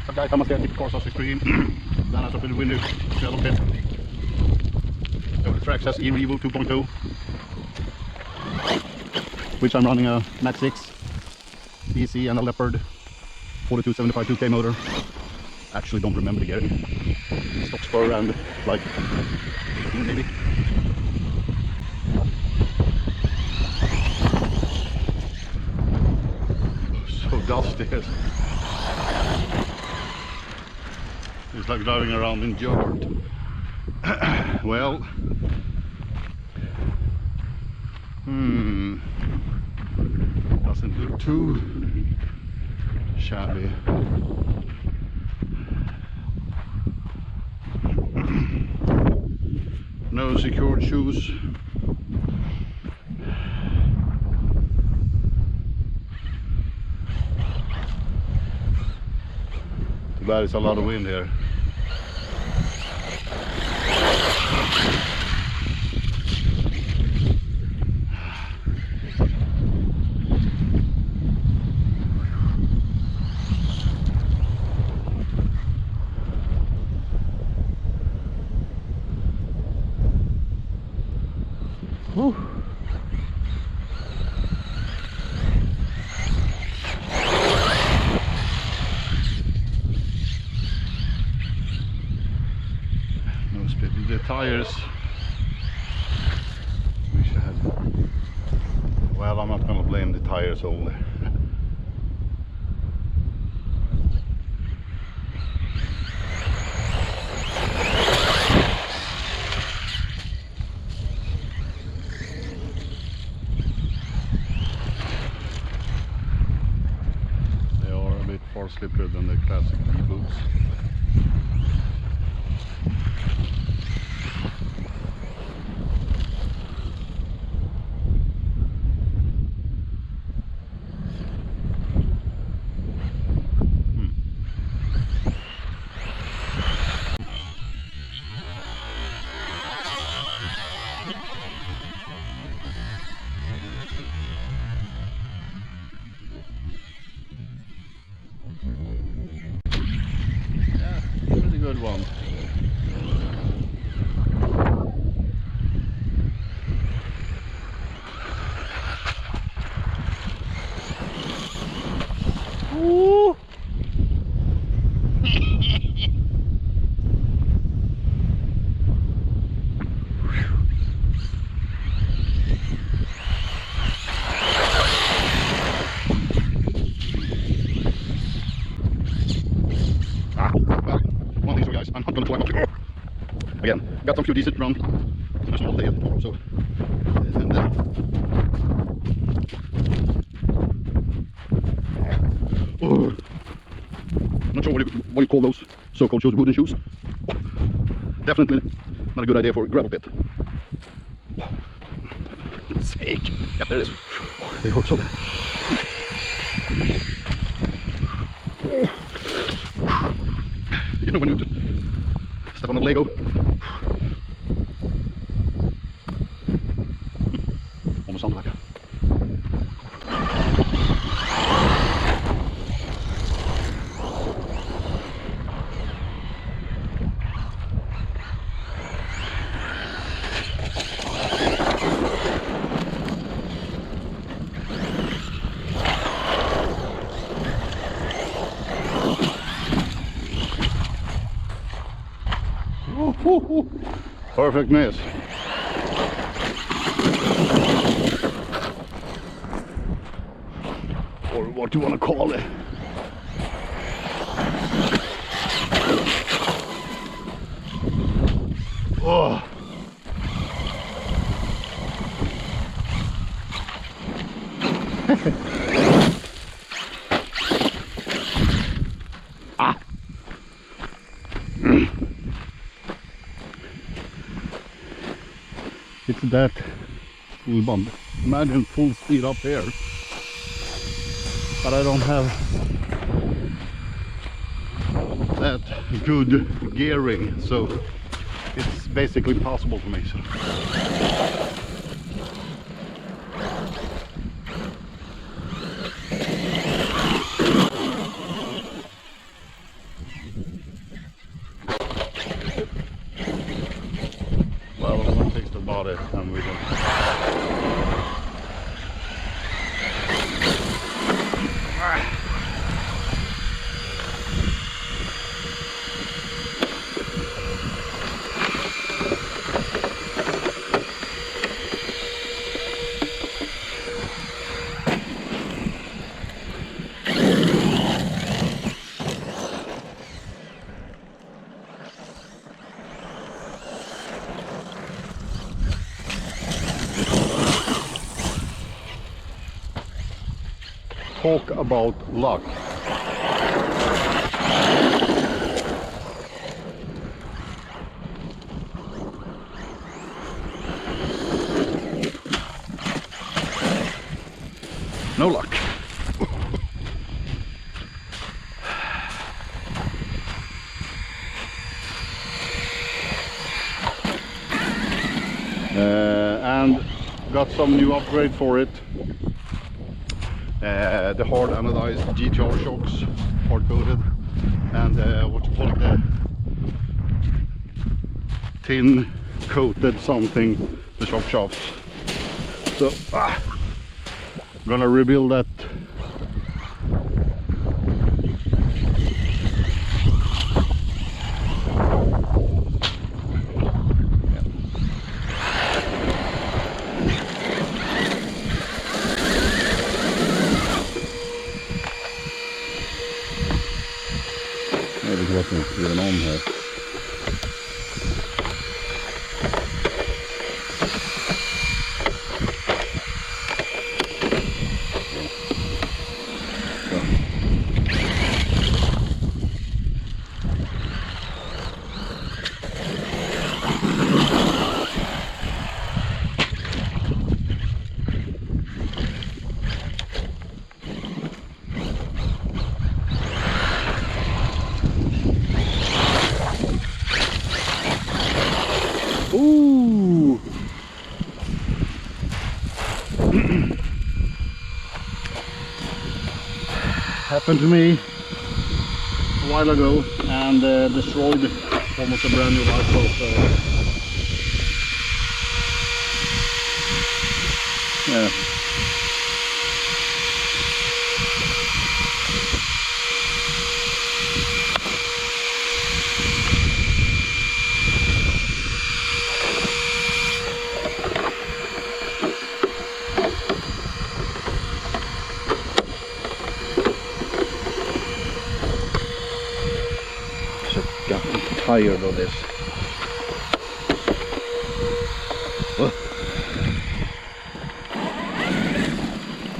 What's up guys, Thomas here, Traxxas Rextreme. Den här så fyller vi nu GravelPit. Over the Traxxas ERevo 2.0, which I'm running a Max6 DC and a Leopard 4275 2K motor. Actually don't remember the gearing. Stock spur and like 18 maybe. So dusty. It's like driving around in yogurt. Well, doesn't look too shabby. No secured shoes. Too bad it's a lot of wind here. Whew. No speed. The tires, wish I had. Well, I'm not gonna blame the tires only. Far slippier than the classic boots. Good one. Ooh. I'm not gonna fly up. Again, got some few decent run. A small tail tomorrow, so and not sure what you call those so-called shoes, wooden shoes. Definitely not a good idea for a gravel pit. Sake. Yeah, there it is. They hurt so bad. You know when you step on the Lego. Almost sounded like a... Perfect miss. Or what do you want to call it? Oh. Ah. It's that full bump. Imagine full speed up here, but I don't have that good gearing, so it's basically impossible for me. So. about it and we will. Talk about luck. No luck. And got some new upgrade for it. The hard anodized GTR shocks, hard coated, and what you call it, the tin coated something, the shock shafts. So I'm gonna rebuild that. Wasn't even on here. Ooh! Happened to me a while ago and destroyed almost a brand new light bulb. Yeah. Got tired of this.